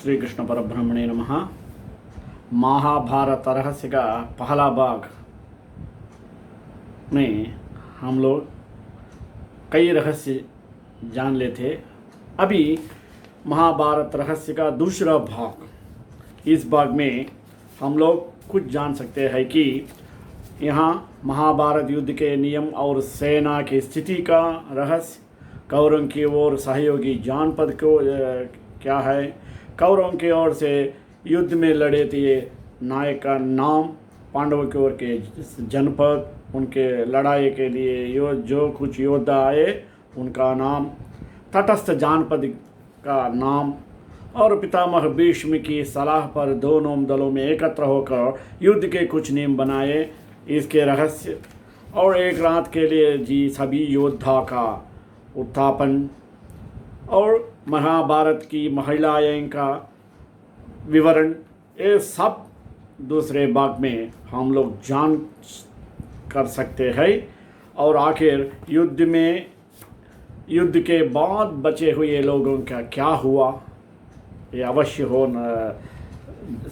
श्री कृष्ण परब्रह्मणे नमः। महाभारत रहस्य का पहला भाग में हम लोग कई रहस्य जान लेते। अभी महाभारत रहस्य का दूसरा भाग, इस भाग में हम लोग कुछ जान सकते हैं कि यहाँ महाभारत युद्ध के नियम और सेना की स्थिति का रहस्य, कौरवों की ओर सहयोगी जानपद को क्या है, कौरवों की ओर से युद्ध में लड़े थे नायक का नाम, पांडवों की ओर के जनपद, उनके लड़ाई के लिए जो कुछ योद्धा आए उनका नाम, तटस्थ जानपद का नाम, और पितामह भीष्म की सलाह पर दोनों दलों में एकत्र होकर युद्ध के कुछ नियम बनाए, इसके रहस्य, और एक रात के लिए जी सभी योद्धा का उत्थापन, और महाभारत की महिलाएं का विवरण, ये सब दूसरे भाग में हम लोग जान कर सकते हैं। और आखिर युद्ध के बाद बचे हुए लोगों का क्या हुआ, ये अवश्य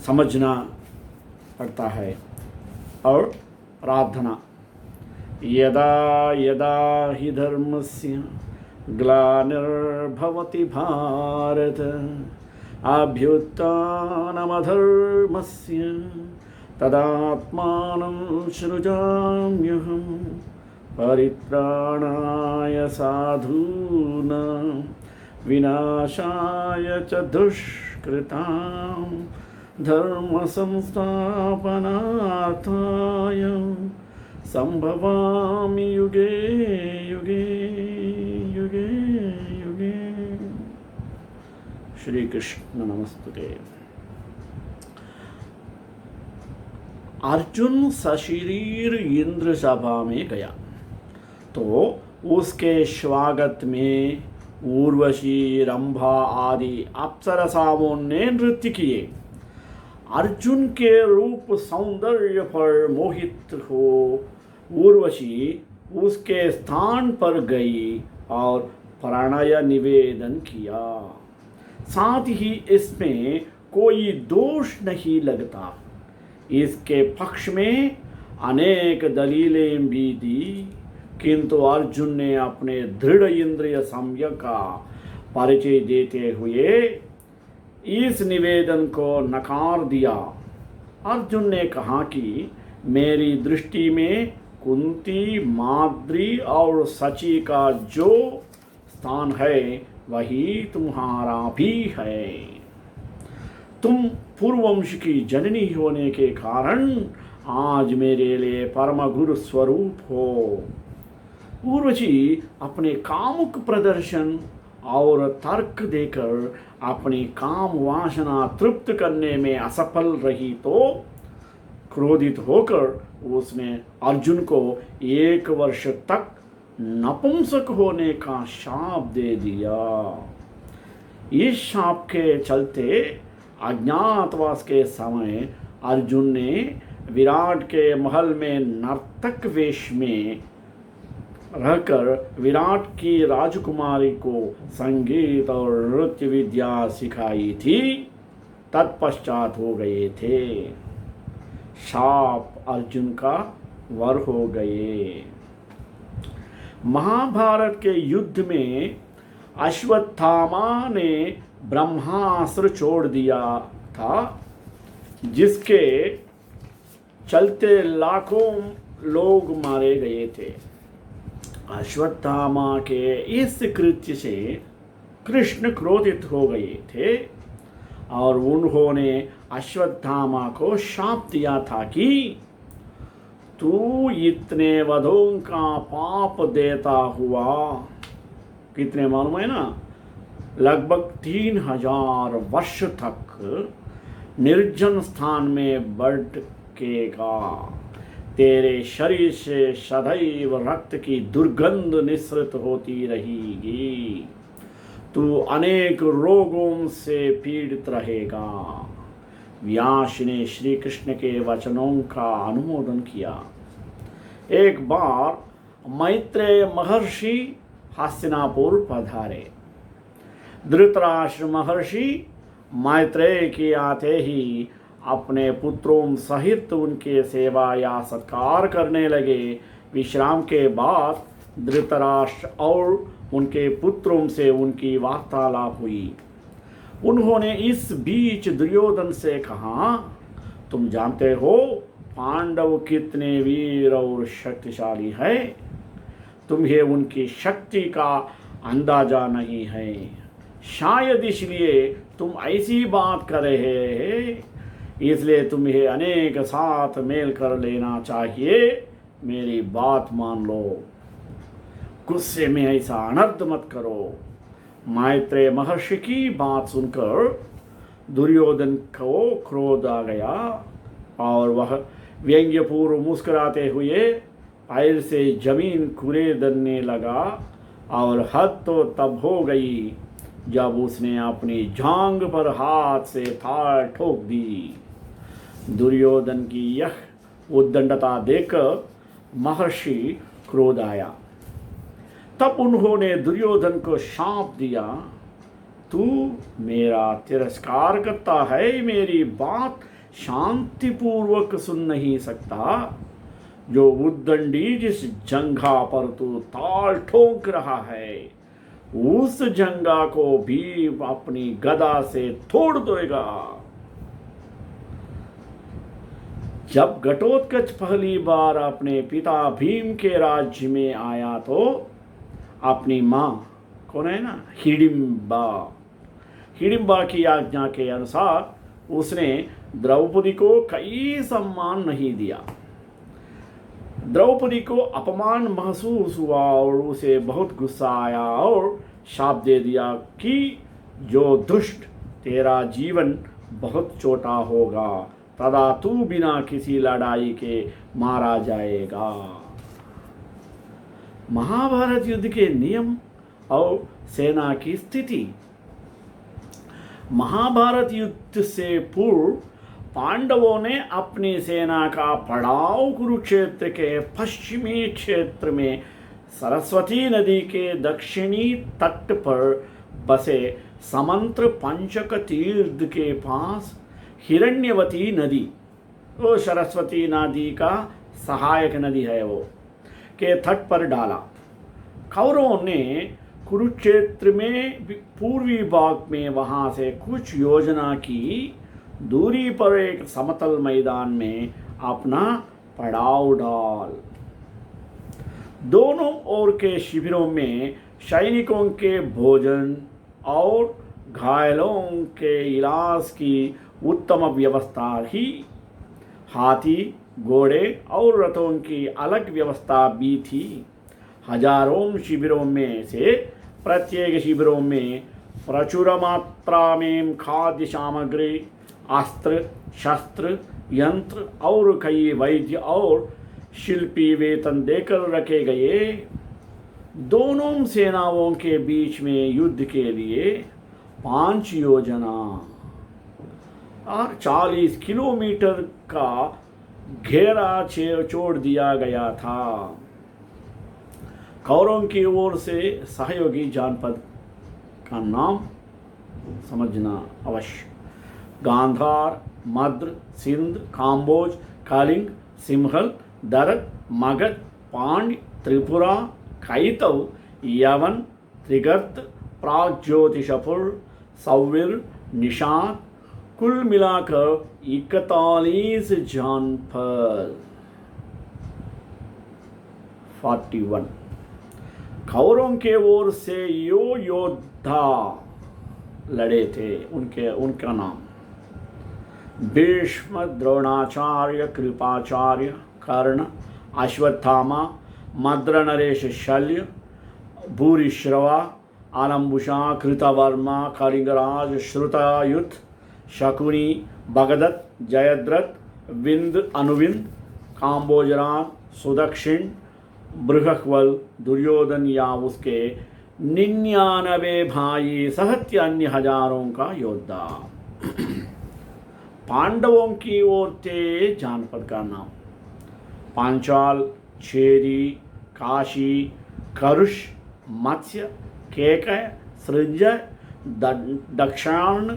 समझना पड़ता है। और प्रार्थना, यदा यदा हि धर्मस्य ग्लानिर्भवति भारत अभ्युत्थानमधर्मस्य तदात्मानं सृजाम्यहं परित्राणाय साधूनां विनाशाय च दुष्कृतां धर्मसंस्थापनार्थाय संभवामि युगे युगे युगे युगे। श्री कृष्ण नमस्तुते। अर्जुन सशरीर इंद्र सभा में गया तो उसके स्वागत में उर्वशी, रंभा आदि अप्सरसाओं ने नृत्य किए। अर्जुन के रूप सौंदर्य पर मोहित हो उर्वशी उसके स्थान पर गई और प्रणय निवेदन किया। साथ ही इसमें कोई दोष नहीं लगता। इसके पक्ष में अनेक दलीलें भी दी, किंतु अर्जुन ने अपने दृढ़ इंद्रिय संयम का परिचय देते हुए इस निवेदन को नकार दिया। अर्जुन ने कहा कि मेरी दृष्टि में कुंती, माद्री और सची का जो स्थान है वही तुम्हारा भी है। तुम पूर्ववंश की जननी होने के कारण आज मेरे लिए परम गुरु स्वरूप हो। उर्वशी अपने कामुक प्रदर्शन और तर्क देकर अपनी काम वासना तृप्त करने में असफल रही तो क्रोधित होकर उसने अर्जुन को 1 वर्ष तक नपुंसक होने का शाप दे दिया। इस शाप के चलते अज्ञातवास के समय अर्जुन ने विराट के महल में नर्तक वेश में रहकर विराट की राजकुमारी को संगीत और नृत्य विद्या सिखाई थी। तत्पश्चात हो गए थे। शाप अर्जुन का वर हो गए। महाभारत के युद्ध में अश्वत्थामा ने ब्रह्मास्त्र छोड़ दिया था, जिसके चलते लाखों लोग मारे गए थे। अश्वत्थामा के इस कृत्य से कृष्ण क्रोधित हो गए थे और उन्होंने अश्वत्थामा को शाप दिया था कि तू इतने वधों का पाप देता हुआ, कितने मालूम है ना, लगभग 3000 वर्ष तक निर्जन स्थान में भटकेगा। तेरे शरीर से सदैव रक्त की दुर्गंध निसृत होती रहेगी। तू अनेक रोगों से पीड़ित रहेगा। व्यास ने श्री कृष्ण के वचनों का अनुमोदन किया। एक बार मैत्रेय महर्षि हस्तिनापुर पधारे। धृतराष्ट्र महर्षि मैत्रेय के आते ही अपने पुत्रों सहित उनके सेवा या सत्कार करने लगे। विश्राम के बाद धृतराष्ट्र और उनके पुत्रों से उनकी वार्तालाप हुई। उन्होंने इस बीच दुर्योधन से कहा, तुम जानते हो पांडव कितने वीर और शक्तिशाली है, तुम्हें उनकी शक्ति का अंदाजा नहीं है। शायद इसलिए तुम ऐसी बात कर रहे हैं, इसलिए तुम्हें अनेक साथ मेल कर लेना चाहिए। मेरी बात मान लो, गुस्से में ऐसा अनर्थ मत करो। मैत्रेय महर्षि की बात सुनकर दुर्योधन को क्रोध आ गया और वह व्यंग्यपूर्व मुस्कुराते हुए पैर से जमीन कुरेदने लगा। और हद तो तब हो गई जब उसने अपनी जांघ पर हाथ से थाल ठोक दी। दुर्योधन की यह उद्दंडता देखकर महर्षि क्रोध आया। तब उन्होंने दुर्योधन को शाप दिया, तू मेरा तिरस्कार करता है, मेरी बात शांतिपूर्वक सुन नहीं सकता। जो उद्दंडी जिस जंघा पर तू ताल ठोक रहा है, उस जंघा को भी अपनी गदा से तोड़ देगा। जब घटोत्कच पहली बार अपने पिता भीम के राज्य में आया तो अपनी माँ, कौन है ना, हिडिंबा की आज्ञा के अनुसार उसने द्रौपदी को कई सम्मान नहीं दिया। द्रौपदी को अपमान महसूस हुआ और उसे बहुत गुस्सा आया और शाप दे दिया कि जो दुष्ट, तेरा जीवन बहुत छोटा होगा, तदा तू बिना किसी लड़ाई के मारा जाएगा। महाभारत युद्ध के नियम और सेना की स्थिति। महाभारत युद्ध से पूर्व पांडवों ने अपनी सेना का पड़ाव कुरुक्षेत्र के पश्चिमी क्षेत्र में सरस्वती नदी के दक्षिणी तट पर बसे समंत्र पंचक तीर्थ के पास हिरण्यवती नदी, वो सरस्वती नदी का सहायक नदी है, वो के तट पर डाला। कौरवों ने कुरुक्षेत्र में पूर्वी भाग में वहां से कुछ योजना की दूरी पर एक समतल मैदान में अपना पड़ाव डाल। दोनों ओर के शिविरों में सैनिकों के भोजन और घायलों के इलाज की उत्तम व्यवस्था ही। हाथी, घोड़े और रथों की अलग व्यवस्था भी थी। हजारों शिविरों में से प्रत्येक शिविरों में प्रचुर मात्रा में खाद्य सामग्री, अस्त्र शस्त्र, यंत्र और कई वैद्य और शिल्पी वेतन देकर रखे गए। दोनों सेनाओं के बीच में युद्ध के लिए 5 योजना और 40 किलोमीटर का घेरा छोड़ दिया गया था। कौरवों की ओर से सहयोगी जनपद का नाम समझना अवश्य। गांधार, मद्र, सिंध, काम्बोज, कलिंग, सिंहल, दरद, मगध, पांड्य, त्रिपुरा, कैतव, यवन, त्रिगर्त, प्राग्ज्योतिषपुर, सौवीर, निषाद, कुल मिलाकर 41 जनपद। 41 कौरवों के ओर से यो योद्धा लड़े थे, उनका नाम भीष्म, द्रोणाचार्य, कृपाचार्य, कर्ण, अश्वत्थामा, मद्र नरेश शल्य, भूरिश्रवा, आलम्बुषा, कृतवर्मा, कलिंगराज, श्रुतायुध, शकुनी, भगदत्त, जयद्रथ, विंद, अनुविंद, काम्बोजरान, सुदक्षिण, बृहक्वल, दुर्योधन या उसके 99 भाई सहत्य अन्य हजारों का योद्धा। पांडवों की ओर थे जानपद का नाम पांचाल, छेदी, काशी, करुष, मत्स्य, केकय, सृंजय, दक्षाण,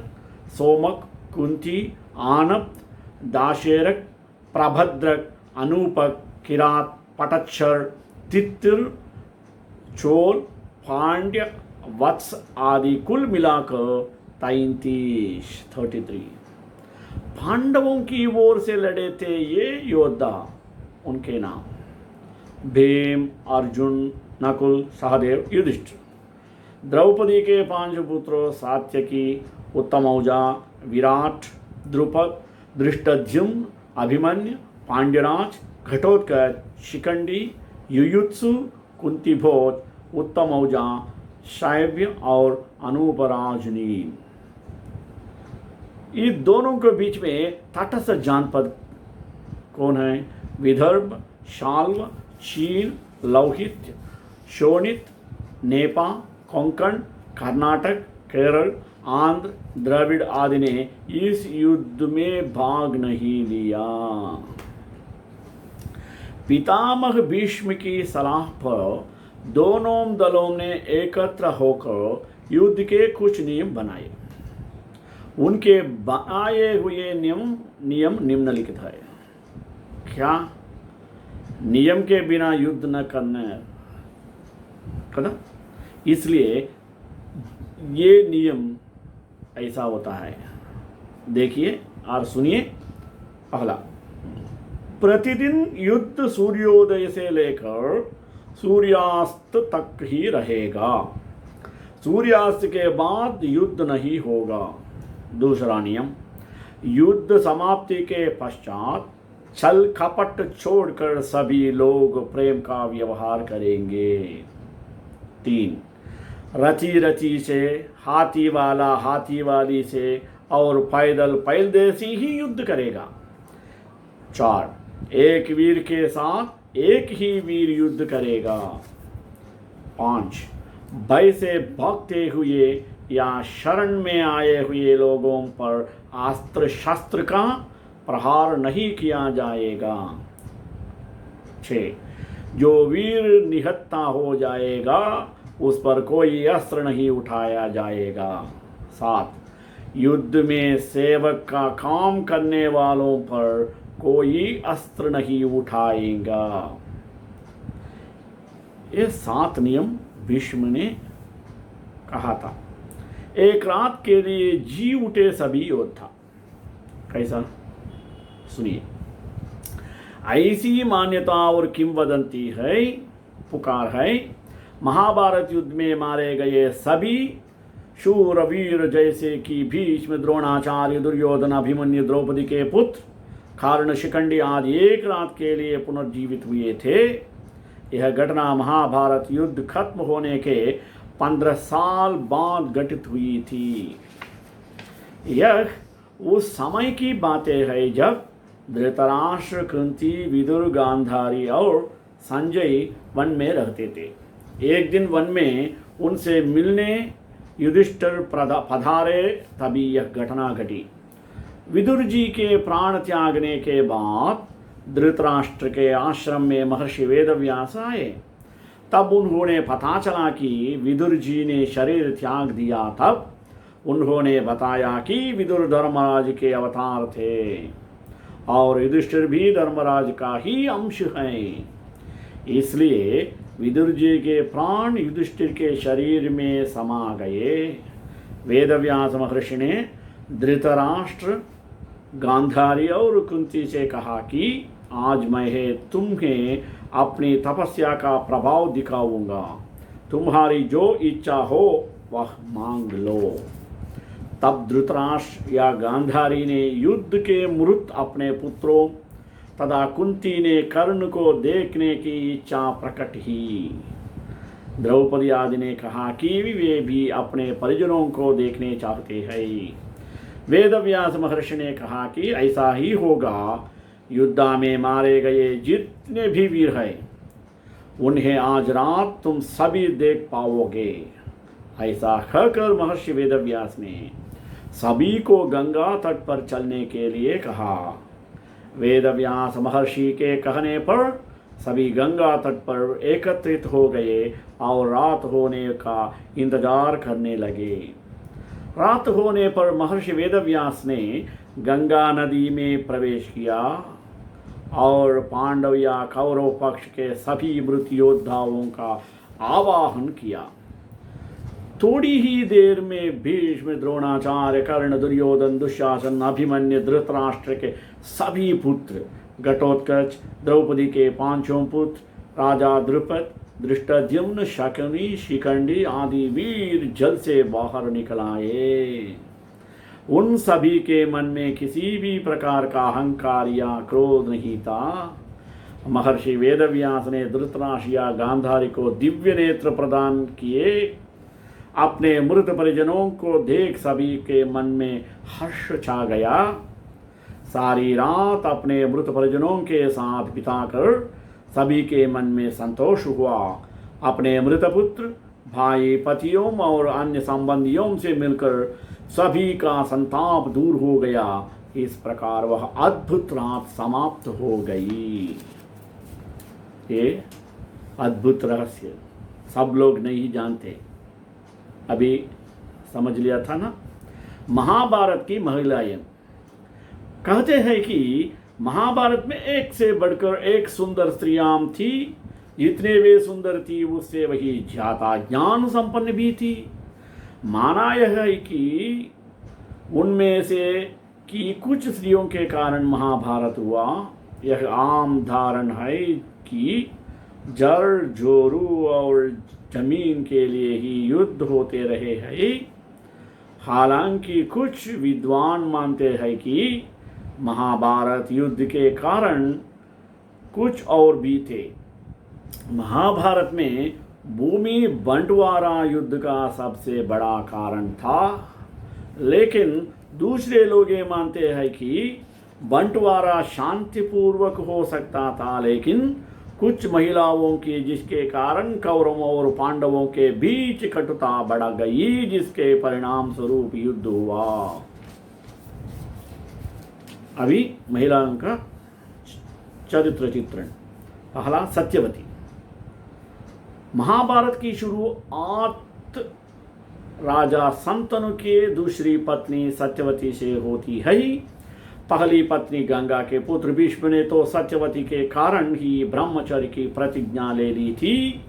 सोमक, कुंती, आनप, दाशेरक, प्रभद्रक, अनूपक, किरात, पटच्छर, तितिर, चोल, पांड्य, वत्स आदि कुल मिलाकर 33 पांडवों की ओर से लड़े थे ये योद्धा। उनके नाम भीम, अर्जुन, नकुल, सहदेव, युधिष्ठिर। द्रौपदी के 5 पुत्रों सात्यकी, उत्तमौजा, विराट, द्रुपद, धृष्टद्युम्न, अभिमन्यु, पांड्यराज, घटोत्कच, शिखंडी, युयुत्सु, कुंतीभोज, उत्तमौजा, शैव्य और अनूपराजनी। इन दोनों के बीच में तटस्थ जानपद कौन है? विदर्भ, शाल्व, चीन, लौहित्य, शोणित, नेपा, कोंकण, कर्नाटक, केरल, आंध्र, द्रविड़ आदि ने इस युद्ध में भाग नहीं लिया। पितामह भीष्म की सलाह पर दोनों दलों ने एकत्र होकर युद्ध के कुछ नियम बनाए। उनके बनाए हुए नियम निम्नलिखित है। क्या? नियम के बिना युद्ध न करना है, इसलिए ये नियम ऐसा होता है। देखिए और सुनिए। पहला, प्रतिदिन युद्ध सूर्योदय से लेकर सूर्यास्त तक ही रहेगा। सूर्यास्त के बाद युद्ध नहीं होगा। दूसरा नियम, युद्ध समाप्ति के पश्चात छल कपट छोड़कर सभी लोग प्रेम का व्यवहार करेंगे। 3, रची रची से, हाथी वाला हाथी वाली से और पैदल पैददेसी ही युद्ध करेगा। 4, एक वीर के साथ एक ही वीर युद्ध करेगा। 5, भय से भागते हुए या शरण में आए हुए लोगों पर अस्त्र शस्त्र का प्रहार नहीं किया जाएगा। 6, जो वीर निहत्था हो जाएगा उस पर कोई अस्त्र नहीं उठाया जाएगा। 7, युद्ध में सेवक का काम करने वालों पर कोई अस्त्र नहीं उठाएगा। ये 7 नियम भीष्म ने कहा था। एक रात के लिए जी उठे सभी योद्धा। कैसा? सुनिए। ऐसी मान्यता और किंवदंती है, पुकार है, महाभारत युद्ध में मारे गए सभी शूरवीर जैसे कि भीष्म, द्रोणाचार्य, दुर्योधन, अभिमन्यु, द्रौपदी के पुत्र कर्ण, शिखंडी आदि एक रात के लिए पुनर्जीवित हुए थे। यह घटना महाभारत युद्ध खत्म होने के 15 साल बाद घटित हुई थी। यह उस समय की बातें है जब धृतराष्ट्र, कुंती, विदुर, गांधारी और संजय वन में रहते थे। एक दिन वन में उनसे मिलने युधिष्ठिर पधारे, तभी यह घटना घटी। विदुर जी के प्राण त्यागने के बाद धृतराष्ट्र के आश्रम में महर्षि वेदव्यास आए। तब उन्होंने पता चला कि विदुर जी ने शरीर त्याग दिया। तब उन्होंने बताया कि विदुर धर्मराज के अवतार थे और युधिष्ठिर भी धर्मराज का ही अंश हैं। इसलिए विदुर जी के प्राण युधिष्ठिर के शरीर में समा गए। वेदव्यास महर्षि ने धृतराष्ट्र, गांधारी और कुंती से कहा कि आज मैं तुम्हें अपनी तपस्या का प्रभाव दिखाऊंगा। तुम्हारी जो इच्छा हो वह मांग लो। तब धृतराष्ट्र या गांधारी ने युद्ध के मुहूर्त अपने पुत्रों तथा कुंती ने कर्ण को देखने की इच्छा प्रकट ही। द्रौपदी आदि ने कहा कि वे भी अपने परिजनों को देखने चाहते हैं। वेदव्यास महर्षि ने कहा कि ऐसा ही होगा। युद्ध में मारे गए जितने भी वीर हैं उन्हें आज रात तुम सभी देख पाओगे। ऐसा कहकर महर्षि वेदव्यास ने सभी को गंगा तट पर चलने के लिए कहा। वेदव्यास महर्षि के कहने पर सभी गंगा तट पर एकत्रित हो गए और रात होने का इंतजार करने लगे। रात होने पर महर्षि वेदव्यास ने गंगा नदी में प्रवेश किया और पांडव या कौरव पक्ष के सभी मृत योद्धाओं का आवाहन किया। थोड़ी ही देर में भीष्म, द्रोणाचार्य, कर्ण, दुर्योधन, दुशासन, अभिमन्यु, धृतराष्ट्र के सभी पुत्र, घटोत्कच, द्रौपदी के पांचों पुत्र, राजा द्रुपद, धृष्टद्युम्न, शकुनी, शिखंडी आदि वीर जल से बाहर निकल आए। उन सभी के मन में किसी भी प्रकार का अहंकार या क्रोध नहीं था। महर्षि वेदव्यास ने धृतराष्ट्र या गांधारी को दिव्य नेत्र प्रदान किए। अपने मृत परिजनों को देख सभी के मन में हर्ष छा गया। सारी रात अपने मृत परिजनों के साथ बिताकर सभी के मन में संतोष हुआ। अपने मृत पुत्र, भाई, पतियों और अन्य संबंधियों से मिलकर सभी का संताप दूर हो गया। इस प्रकार वह अद्भुत रात समाप्त हो गई। ये अद्भुत रहस्य सब लोग नहीं जानते। अभी समझ लिया था ना। महाभारत की महिलाएं कहते हैं कि महाभारत में एक से बढ़कर एक सुंदर स्त्रियां थी। जितने वे सुंदर थी उससे वही ज्यादा ज्ञान संपन्न भी थी। माना यह है कि उनमें से कि कुछ स्त्रियों के कारण महाभारत हुआ। यह आम धारण है कि जल, जोरू और जमीन के लिए ही युद्ध होते रहे हैं। हालांकि कुछ विद्वान मानते हैं कि महाभारत युद्ध के कारण कुछ और भी थे। महाभारत में भूमि बंटवारा युद्ध का सबसे बड़ा कारण था। लेकिन दूसरे लोग ये मानते हैं कि बंटवारा शांतिपूर्वक हो सकता था, लेकिन कुछ महिलाओं की जिसके कारण कौरवों और पांडवों के बीच कटुता बढ़ गई, जिसके परिणाम स्वरूप युद्ध हुआ। अभी महिलाओं का चरित्र चित्रण। पहला, सत्यवती। महाभारत की शुरुआत राजा संतनु के दूसरी पत्नी सत्यवती से होती है। पहली पत्नी गंगा के पुत्र भीष्म ने तो सत्यवती के कारण ही ब्रह्मचर्य की प्रतिज्ञा ले ली थी,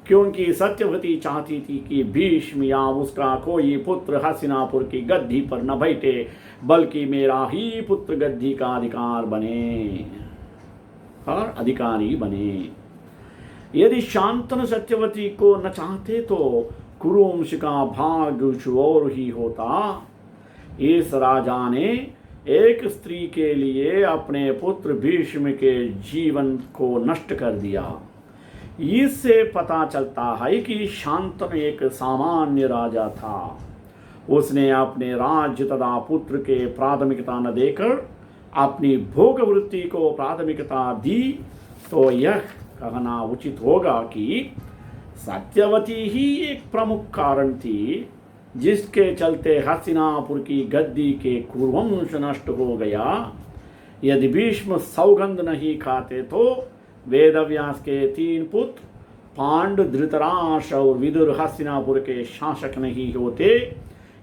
क्योंकि सत्यवती चाहती थी कि भीष्म या उसका कोई पुत्र हस्तिनापुर की गद्दी पर न बैठे, बल्कि मेरा ही पुत्र गद्दी का अधिकार बने और अधिकारी बने। यदि शांतनु सत्यवती को न चाहते तो कुरुवंश का भाग कुछ और ही होता। इस राजा ने एक स्त्री के लिए अपने पुत्र भीष्म के जीवन को नष्ट कर दिया। इससे पता चलता है कि शांतनु एक सामान्य राजा था। उसने अपने राज्य तथा पुत्र के प्राथमिकता न देकर अपनी भोग वृत्ति को प्राथमिकता दी। तो यह कहना उचित होगा कि सत्यवती ही एक प्रमुख कारण थी, जिसके चलते हस्तिनापुर की गद्दी के कुरुवंश नष्ट हो गया। यदि भीष्म सौगंध नहीं खाते तो वेदव्यास के 3 पुत्र पांडु, धृतराष्ट्र और विदुर हस्तिनापुर के शासक नहीं होते,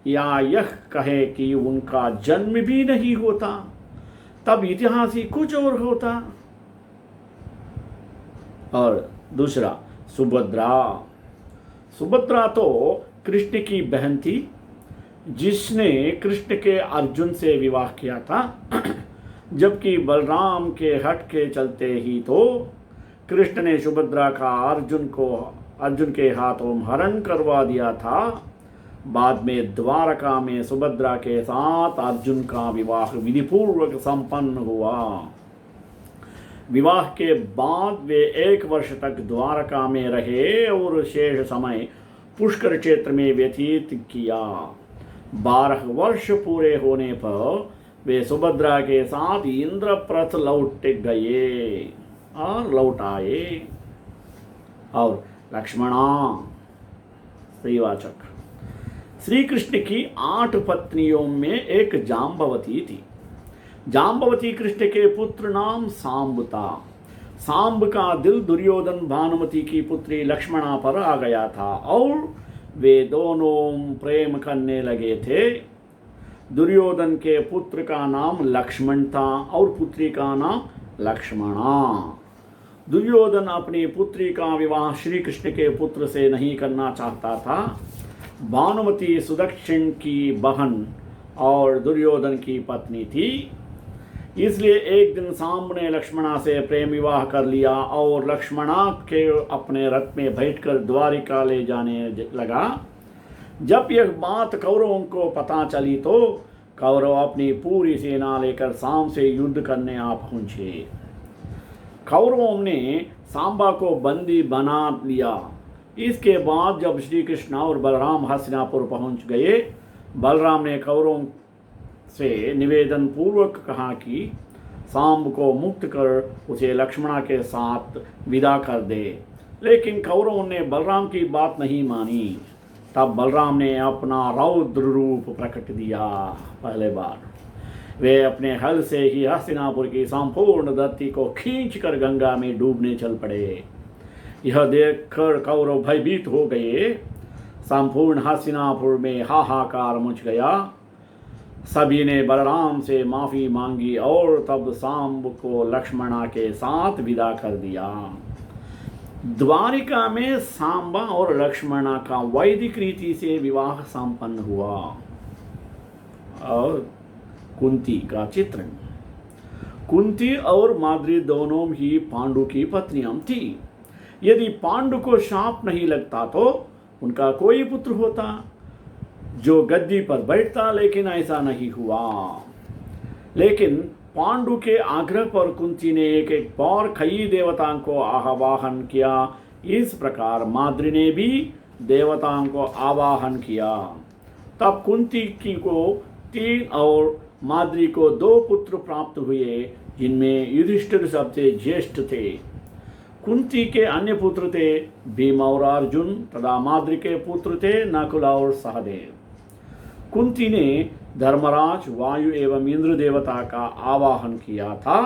या यह कहे कि उनका जन्म भी नहीं होता। तब इतिहास ही कुछ और होता। और दूसरा, सुभद्रा। सुभद्रा तो कृष्ण की बहन थी, जिसने कृष्ण के अर्जुन से विवाह किया था। जबकि बलराम के हट के चलते ही तो कृष्ण ने सुभद्रा का अर्जुन के हाथों हरण करवा दिया था। बाद में द्वारका में सुभद्रा के साथ अर्जुन का विवाह विधिपूर्वक संपन्न हुआ। विवाह के बाद वे 1 वर्ष तक द्वारका में रहे और शेष समय पुष्कर क्षेत्र में व्यतीत किया। 12 वर्ष पूरे होने पर वे सुभद्रा के साथ इंद्रप्रस्थ लौट गए और लौट आए। और लक्ष्मणा, स्त्रीवाचक। श्री कृष्ण की 8 पत्नियों में एक जाम्बवती थी। जाम्बवती कृष्ण के पुत्र नाम सांब था। सांब का दिल दुर्योधन भानुमति की पुत्री लक्ष्मणा पर आ गया था और वे दोनों प्रेम करने लगे थे। दुर्योधन के पुत्र का नाम लक्ष्मण था और पुत्री का नाम लक्ष्मणा। दुर्योधन अपनी पुत्री का विवाह श्री कृष्ण के पुत्र से नहीं करना चाहता था। भानुमति सुदक्षिण की बहन और दुर्योधन की पत्नी थी। इसलिए एक दिन सांब ने लक्ष्मणा से प्रेम विवाह कर लिया और लक्ष्मणा के अपने रथ में बैठकर द्वारिका ले जाने लगा। जब यह बात कौरवों को पता चली तो कौरव अपनी पूरी सेना लेकर सांब से युद्ध करने आ पहुंचे। कौरवों ने सांबा को बंदी बना लिया। इसके बाद जब श्री कृष्ण और बलराम हस्तिनापुर पहुंच गए, बलराम ने कौरवों से निवेदन पूर्वक कहा कि सांब को मुक्त कर उसे लक्ष्मणा के साथ विदा कर दे। लेकिन कौरवों ने बलराम की बात नहीं मानी। तब बलराम ने अपना रौद्र रूप प्रकट दिया। पहले बार वे अपने हल से ही हस्तिनापुर की संपूर्ण धरती को खींचकर गंगा में डूबने चल पड़े। यह देखकर कौरव भयभीत हो गए। संपूर्ण हस्तिनापुर में हाहाकार मच गया। सभी ने बलराम से माफी मांगी और तब सांब को लक्ष्मणा के साथ विदा कर दिया। द्वारिका में सांबा और लक्ष्मणा का वैदिक रीति से विवाह संपन्न हुआ। और कुंती का चित्रण। कुंती और माद्री दोनों ही पांडु की पत्नियां थी। यदि पांडु को शाप नहीं लगता तो उनका कोई पुत्र होता जो गद्दी पर बैठता, लेकिन ऐसा नहीं हुआ। लेकिन पांडु के आग्रह पर कुंती ने एक एक बार कई देवताओं को आवाहन किया। इस प्रकार माद्री ने भी देवताओं को आवाहन किया। तब कुंती की को 3 और माद्री को 2 पुत्र प्राप्त हुए, जिनमें युधिष्ठिर सबसे ज्येष्ठ थे। कुंती के अन्य पुत्र थे भीम और अर्जुन तथा माद्री के पुत्र थे नकुल और सहदेव। कुंती ने धर्मराज, वायु एवं इंद्र देवता का आवाहन किया था,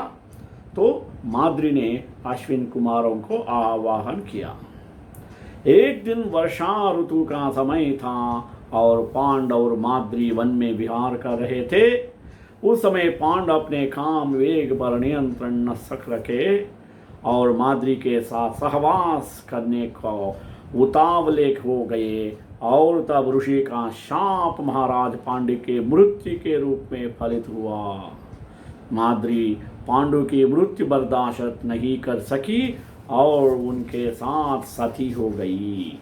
तो माद्री ने अश्विन कुमारों को आवाहन किया। एक दिन वर्षा ऋतु का समय था और पांडव और माद्री वन में विहार कर रहे थे। उस समय पांडव अपने काम वेग पर नियंत्रण न सक रखे और माद्री के साथ सहवास करने को उतावले हो गए। और तब ऋषि का शाप महाराज पांडु के मृत्यु के रूप में फलित हुआ। माद्री पांडु की मृत्यु बर्दाश्त नहीं कर सकी और उनके साथ सती हो गई।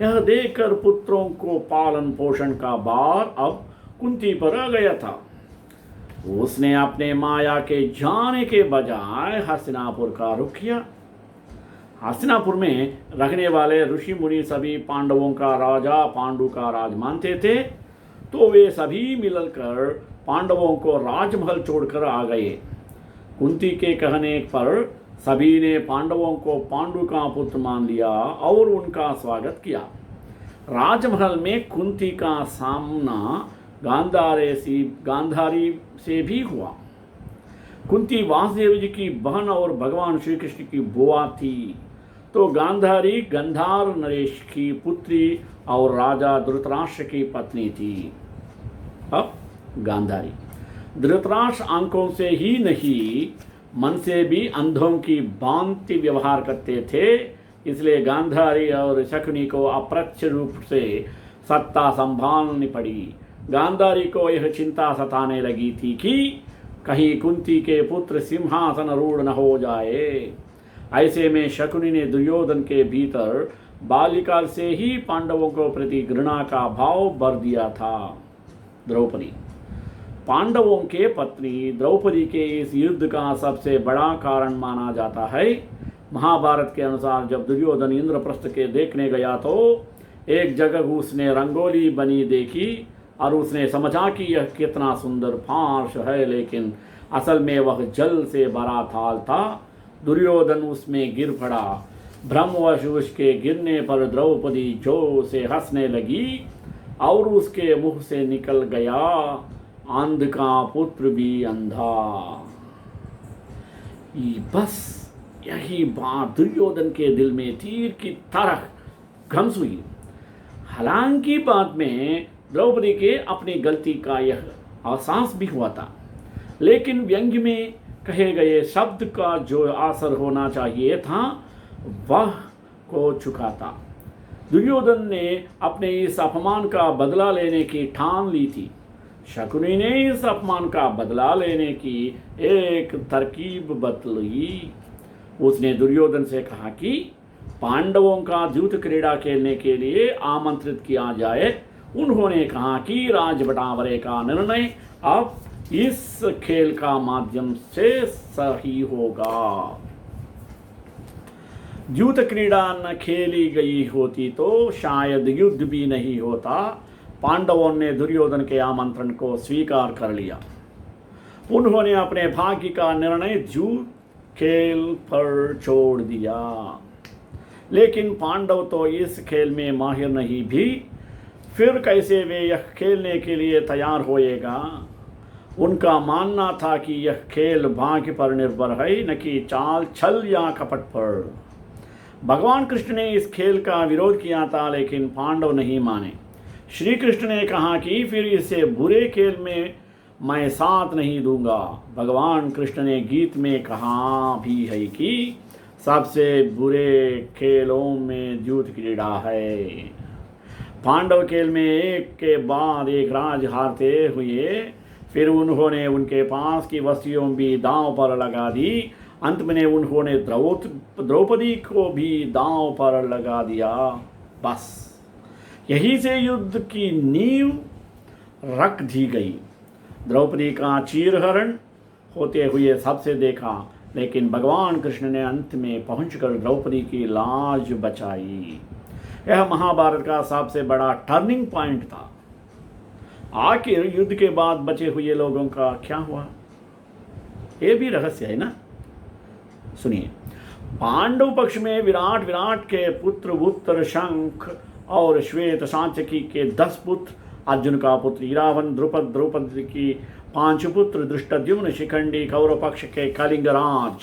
यह देखकर पुत्रों को पालन पोषण का भार अब कुंती पर आ गया था। उसने अपने माया के जाने के बजाय हस्तिनापुर का रुख किया। हस्तिनापुर में रहने वाले ऋषि मुनि सभी पांडवों का राजा पांडु का राज मानते थे, तो वे सभी मिलकर पांडवों को राजमहल छोड़कर आ गए। कुंती के कहने पर सभी ने पांडवों को पांडु का पुत्र मान लिया और उनका स्वागत किया। राजमहल में कुंती का सामना गांधारी से भी हुआ। कुंती वासुदेव जी की बहन और भगवान श्री कृष्ण की बुआ थी, तो गांधारी गंधार नरेश की पुत्री और राजा धृतराष्ट्र की पत्नी थी। अब गांधारी धृतराष्ट्र आंखों से ही नहीं मन से भी अंधों की भांति व्यवहार करते थे, इसलिए गांधारी और शकुनी को अप्रत्यक्ष रूप से सत्ता संभालनी पड़ी। गांधारी को यह चिंता सताने लगी थी कि कहीं कुंती के पुत्र सिंहासन रूढ़ न हो जाए। ऐसे में शकुनी ने दुर्योधन के भीतर बाल्यकाल से ही पांडवों को प्रति घृणा का भाव भर दिया था। द्रौपदी पांडवों के पत्नी द्रौपदी के इस युद्ध का सबसे बड़ा कारण माना जाता है। महाभारत के अनुसार जब दुर्योधन इंद्रप्रस्थ के देखने गया तो एक जगह उसने रंगोली बनी देखी और उसने समझा कि यह कितना सुंदर फार्श है, लेकिन असल में वह जल से भरा थाल था। दुर्योधन उसमें गिर पड़ा। भ्रमवश उसके गिरने पर द्रौपदी जोर से हंसने लगी और उसके मुंह से निकल गया, अंध का पुत्र भी अंधा। बस यही बात दुर्योधन के दिल में तीर की तरह घंस हुई। हालांकि बाद में द्रौपदी के अपनी गलती का यह एहसास भी हुआ था, लेकिन व्यंग्य में कहे गए शब्द का जो असर होना चाहिए था वह हो चुका था। दुर्योधन ने अपने इस अपमान का बदला लेने की ठान ली थी। शकुनी ने इस अपमान का बदला लेने की एक तरकीब बतलाई। उसने दुर्योधन से कहा कि पांडवों का द्यूत क्रीड़ा खेलने के लिए आमंत्रित किया जाए। उन्होंने कहा कि राज बंटवारे का निर्णय अब इस खेल का माध्यम से सही होगा। द्यूत क्रीड़ा न खेली गई होती तो शायद युद्ध भी नहीं होता। पांडवों ने दुर्योधन के आमंत्रण को स्वीकार कर लिया। उन्होंने अपने भाग्य का निर्णय द्यूत खेल पर छोड़ दिया। लेकिन पांडव तो इस खेल में माहिर नहीं भी, फिर कैसे वे यह खेलने के लिए तैयार होएगा। उनका मानना था कि यह खेल भाग्य पर निर्भर है, न कि चाल छल या कपट पर। भगवान कृष्ण ने इस खेल का विरोध किया था, लेकिन पांडव नहीं माने। श्री कृष्ण ने कहा कि फिर इसे बुरे खेल में मैं साथ नहीं दूंगा। भगवान कृष्ण ने गीत में कहा भी है कि सबसे बुरे खेलों में द्यूत क्रीड़ा है। पांडव खेल में एक के बाद एक राज हारते हुए फिर उन्होंने उनके पास की वस्तुओं भी दांव पर लगा दी। अंत में उन्होंने द्रौपदी को भी दांव पर लगा दिया। बस यही से युद्ध की नींव रख दी गई। द्रौपदी का चीरहरण होते हुए सबसे देखा, लेकिन भगवान कृष्ण ने अंत में पहुंचकर द्रौपदी की लाज बचाई। यह महाभारत का सबसे बड़ा टर्निंग पॉइंट था। आखिर युद्ध के बाद बचे हुए लोगों का क्या हुआ, यह भी रहस्य है ना। सुनिए, पांडव पक्ष में विराट के पुत्र उत्तर शंख और श्वेत सात्यकी के 10 पुत्र, अर्जुन का पुत्र इरावन, द्रौपदी की 5 पुत्र, धृष्टद्युम्न, शिखंडी, कौरव पक्ष के कलिंगराज,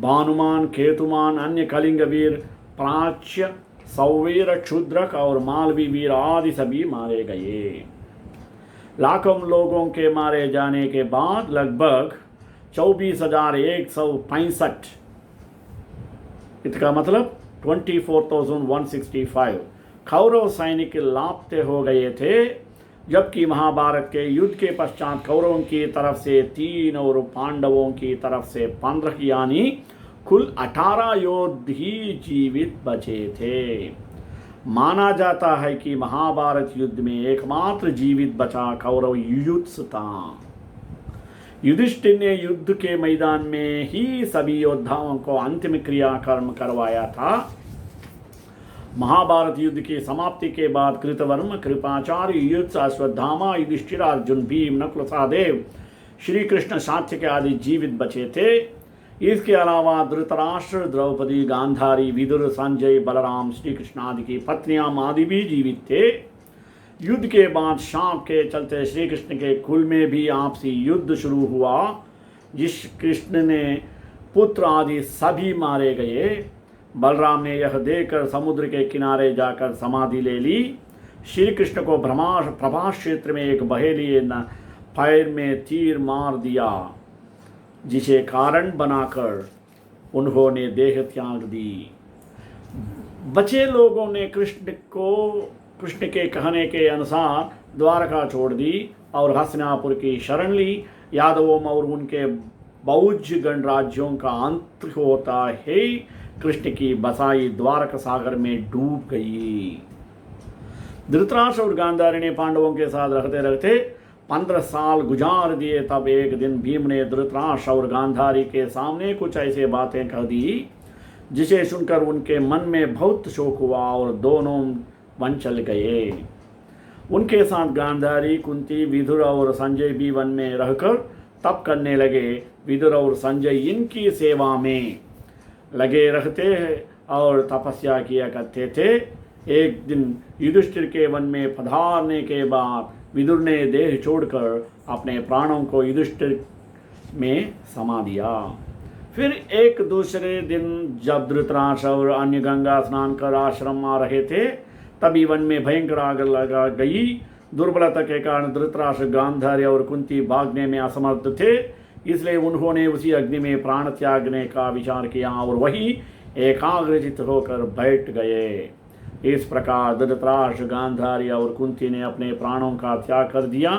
भानुमान, केतुमान, अन्य कलिंग वीर, प्राच्य, सौवीर, क्षुद्रक और मालवी वीर आदि सभी मारे गए। लाखों लोगों के मारे जाने के बाद लगभग 24,165, इसका मतलब 24,165 कौरव सैनिक लापते हो गए थे, जबकि महाभारत के युद्ध के पश्चात कौरवों की तरफ से 3 और पांडवों की तरफ से 15 यानी कुल 18 योद्धा ही जीवित बचे थे। माना जाता है कि महाभारत युद्ध में एकमात्र जीवित बचा कौरव युयुत्सु था। युधिष्ठिर ने युद्ध के मैदान में ही सभी योद्धाओं को अंतिम क्रियाकर्म करवाया था। महाभारत युद्ध की समाप्ति के बाद कृतवर्मा, कृपाचार्य, युयुत्सु, अश्वत्थामा, युधिष्ठिर, अर्जुन, भीम, नकुल, सहदेव, श्री कृष्ण, सात्यकी आदि जीवित बचे थे। इसके अलावा धृतराष्ट्र, द्रौपदी, गांधारी, विदुर, संजय, बलराम, श्री कृष्ण आदि की पत्नियां आदि भी जीवित थे। युद्ध के बाद शाप के चलते श्री कृष्ण के कुल में भी आपसी युद्ध शुरू हुआ, जिस कृष्ण ने पुत्र आदि सभी मारे गए। बलराम ने यह देखकर समुद्र के किनारे जाकर समाधि ले ली। श्री कृष्ण को प्रभास क्षेत्र में एक बहेलिए ने पैर में तीर मार दिया, जिसे कारण बनाकर उन्होंने देह त्याग दी। बचे लोगों ने कृष्ण के कहने के अनुसार द्वारका छोड़ दी और हस्तिनापुर की शरण ली। यादवों और उनके बौद्ध गणराज्यों का अंत होता है। कृष्ण की बसाई द्वारका सागर में डूब गई। धृतराष्ट्र और गांधारी ने पांडवों के साथ रहते रहते 15 साल गुजार दिए। तब एक दिन भीम ने धृतराष्ट्र और गांधारी के सामने कुछ ऐसे बातें कह दी, जिसे सुनकर उनके मन में बहुत शोक हुआ और दोनों वन चल गए। उनके साथ गांधारी, कुंती, विदुर और संजय भी वन में रहकर तप करने लगे। विदुर और संजय इनकी सेवा में लगे रहते और तपस्या किया करते थे। एक दिन युधिष्ठिर के वन में पधारने के बाद विदुर ने देह छोड़कर अपने प्राणों को युधिष्ठिर में समा दिया। फिर एक दूसरे दिन जब धृतराष्ट्र और अन्य गंगा स्नान कर आश्रम आ रहे थे, तभी वन में भयंकर आग लगा गई। दुर्बलता के कारण धृतराष्ट्र, गांधारी और कुंती भागने में असमर्थ थे, इसलिए उन्होंने उसी अग्नि में प्राण त्यागने का विचार किया और वही एकाग्रचित होकर बैठ गए। इस प्रकार धृतराष्ट्र, गांधारी और कुंती ने अपने प्राणों का त्याग कर दिया।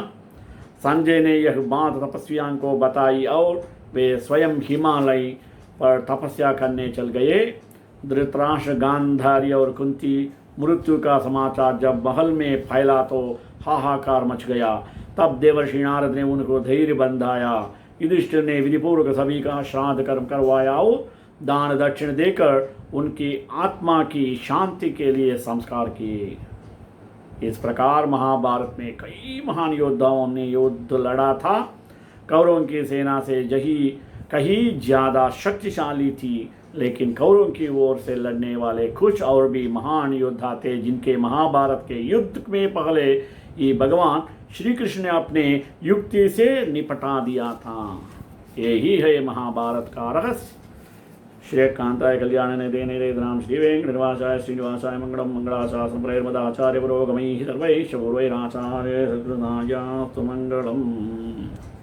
संजय ने यह बात तपस्वियों को बताई और वे स्वयं हिमालय पर तपस्या करने चल गए। धृतराष्ट्र, गांधारी और कुंती मृत्यु का समाचार जब महल में फैला तो हाहाकार मच गया। तब देवर्षि नारद ने उनको धैर्य बंधाया। युधिष्ठिर ने विधिपूर्वक सभी का श्राद्ध कर्म करवाया और दान दक्षिण देकर उनकी आत्मा की शांति के लिए संस्कार किए। इस प्रकार महाभारत में कई महान योद्धाओं ने युद्ध लड़ा था। कौरवों की सेना से जही कहीं ज्यादा शक्तिशाली थी, लेकिन कौरवों की ओर से लड़ने वाले कुछ और भी महान योद्धा थे, जिनके महाभारत के युद्ध में पहले ही भगवान श्री कृष्ण ने अपने युक्ति से निपटा दिया था। यही है महाभारत का रहस्य। श्री कांताय कल्याण ने देने रेतराम श्री वेंकटनिवासाय श्रीनिवासाय मंगलम मंगलाशासनप्रैर्मदाचार्य पुरोगमैः सर्वैश्च पूर्वैराचार्य सद्गुणायास्तु मंगलम्।